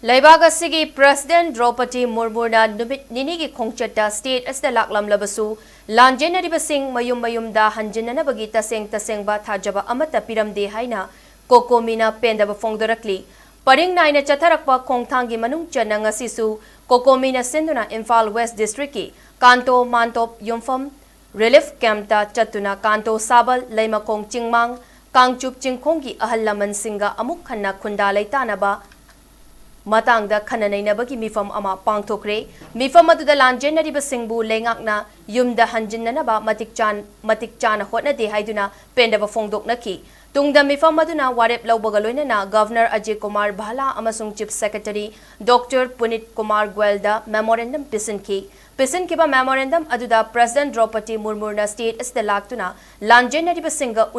Laibag asigi President Draupadi Murmuna numit ninigi khongchata state asda laklam labasu lanjenariba sing mayum da Hanjilhannabagi taseng ba Thajaba amata Peeramde haina Cocomi na pendaba phongdorakli paring naina chatharakpa khongthangi manung chana ngasisu Cocomi na senduna Imphal West District ki Kanto Mantop Yumpham Relief Camp ta chatuna Kanto Sabal Leimakong Chingmang Kangchup Chingkhonggi ahal laman singa amuk khanna khunda laitanaba Matangda Khananainabagi mifam ama pangthokre mifam aduda lanjenariba singbu lengakna yumda Hanjilhannaba matik chana hotnade haiduna pendaba phongdoknaki tungda mifam aduna warep lawbaga loinana Governor Ajay Kumar Bhala amasung Chief Secretary Dr. Punit Kumar Gwelda memorandum pisinkiba memorandum aduda President Draupadi Murmuna state istelaktuna lanjenariba singa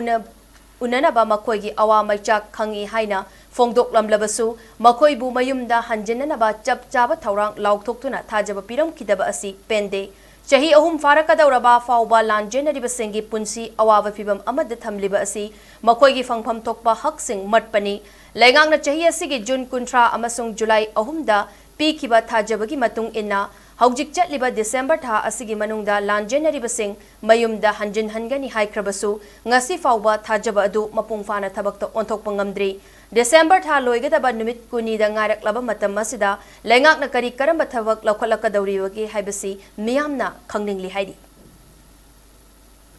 unanaba makoigi awa maichak khangi haina Fongdok lamlabasu makoi bu mayumda Hanjilhannaba Chap thaurang laukthokthuna Thajaba piram kidaba asi pende chahi ahum farakadauraba fauba lanjenariba singi punsi awawa phibam amada thamliba asi makoi gi phangpham thokpa haksing matpani laingangna chahi asigi June 13 amasung July ahumda pikhiba Thajabagi matung inna Haujik chatliba December tha asigi manungda lanjenariba sing mayumda Hanjilhannagani haikrabasu ngasi fauba Thajaba adu mapungfana thabakta onthokpa ngamdri December tha loigadaba numit kuni da ngaraklaba matam asida lengakna kari karamba thabak laukhalakadawriwagi haibasi miyamna khangningli haidi